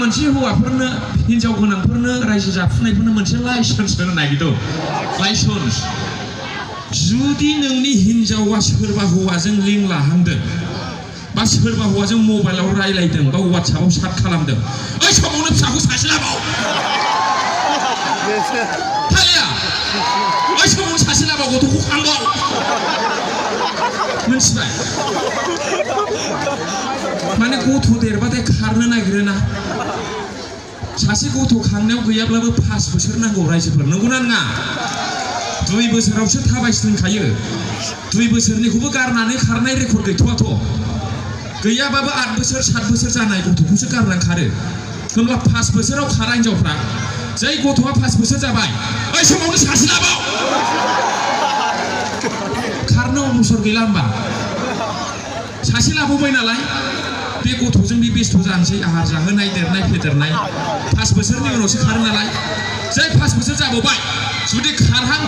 मोनसे हौवाफोरनो हिनजाव गोनांफोरनो रायजो जाफुनायफोरनो मोनसे लाइसेन्स होनो नागिरदों लाइसेन्स जुदि नोंनि हिनजावा सोरबा हौवाजों लिंक लाहांदों बा सोरबा हौवाजों मबाइलाव रायलायदों बा वाट्सएपआव चाट खालामदों ओइ समावनो फिसाखौ सासे लाबाव थालिया ओइ समावनो सासे लाबाव गथ'खौ खांबाव मिथिबाय माने गथ' देरबाथाय खारनो नागिरोना सासे गथ' खांनायाव गैयाब्लाबो 5 बोसोर नांगौ रायजोफोर नंगौना नङा 2 बोसोरावसो थाबायस्लिंखायो 2 बोसोरनिखौबो गारनानै खारनाय रेकर्ड गैथ'वाथ' गैयाबाबो 8 बोसोर 7 बोसोर जानाय गथ'खौसो गारनानै खारो होमब्ला 5 बोसोराव खारा हिनजावफ्रा जै गथ'आ 5 बोसोर जाबाय ओइ समावनो सासे लाबाव खारनो अबसर गैला होमबा सासे लाबावबाय नालाय बे गथ'जों बे बेस्थ' जानोसै आहार जाहोनाय देरनाय फेदेरनाय 5 बोसोरनि उनावसो खारो नालाय जै 5 बोसोर जाबावबाय जुदि खारहां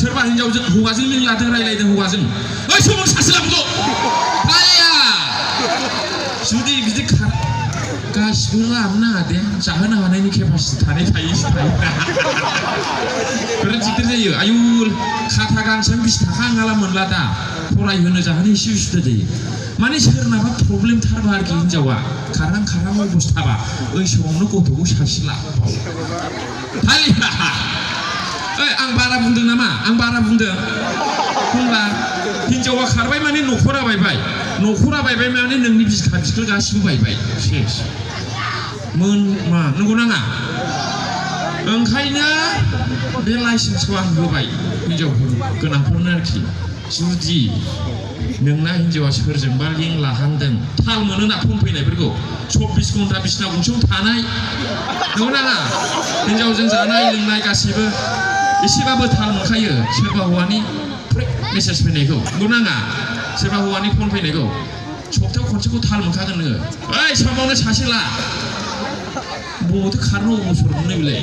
सोरबा हिनजावजों हौवाजों लिंक लादों रायलायदों हौवाजों ओइ समावनो सासे लाबावल' आया जुदि बिदि गासिबो लानो नाङा दे जाहोनो हानायनि केपासिटि थायो बिराद दिगदार जायो आयु खाथा गांसेयाव 20 थाखा आंहाला मोनला दा फरायहोनो जाहोनो एसे उसुबिदा जायो माने सोरनाबा प्रब्लेम थारबा आरोखि हिनजावा खारहां अबस्थाबा ओइ समावनो गथ'खौ सासे लाबाव थालिया ओइ आं बारा बुंदों नामा आं बारा बुंदों होनबा हिनजावा खारबाय माने न'खरा बायबाय माने नोंनि बिखा बिख्लो गासिबो बायबाय सेस मा नंगौ नाङा ओंखायनो बे लाइसेन्सखौ आं होबाय हिनजाव गोनांफोरनो आरोखि जुदि नोंना हिनजावा सोरजोंबा लिंक लाहांदों थाल मोनोना फन फैनायफोरखौ 24 घन्टा बिसिना गंसेयाव थानाय नंगौ नाङा हिनजावजों जानाय लोंनाय गासिबो एसेबाबो थाल मोनखायो सोरबा हौवानि मेसेज फैनायखौ नंगौ नाङा सोरबा हौवानि फन फैनायखौ सप्तायाव खनसेखौ थाल मोनखागोन नोङो ओइ समावनो सासे ला बबावथो खारनो अबसर मोननाय बेलाय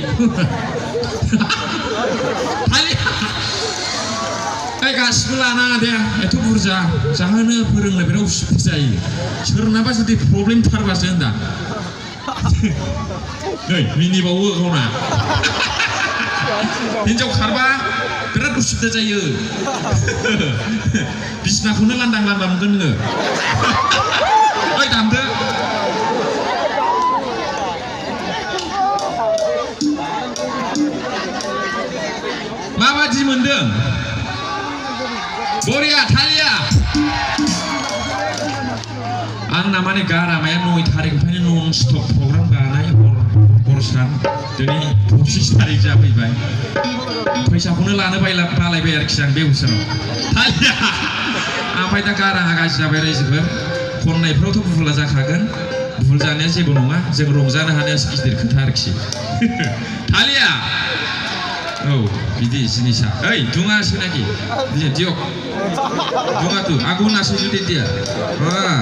गासिबो लानाङा दे एथ' बुरजा जाहोनो फोरोंनो बिराद उसुबिदा जायो सोरनाबा जुदि प्रब्लेम थारबासो होनदा नै मिनिबावो गावना हिनजाव खारबा बिराद उसुबिदा जायो बिसिनाखौनो लांदां मोनगोन नोङो ओइ दामदो माबादि मोनदों बरिया थालिया आंना माने गारामाया 9 तारिखनिफ्रायनो नन स्टप प्रग्राम गानाय हर सान दिनै 25 तारिख जाफैबाय फैसाखौनो लानो बालायबाय आरोखि आं बे बोसोराव थालिया ओमफ्राय दा गाराङा गाज्रि जाबाय रायजोफोर खननायफ्रावथ' भुला जाखागोन भुल जानाया जेबो नङा जों रंजानो हानायासो गिदिर खोथा आरोखि थालिया औ बिदि जिनिसा ओइ दुङासै नाखि दियक दुङा tuh aku nasi jadi dia wah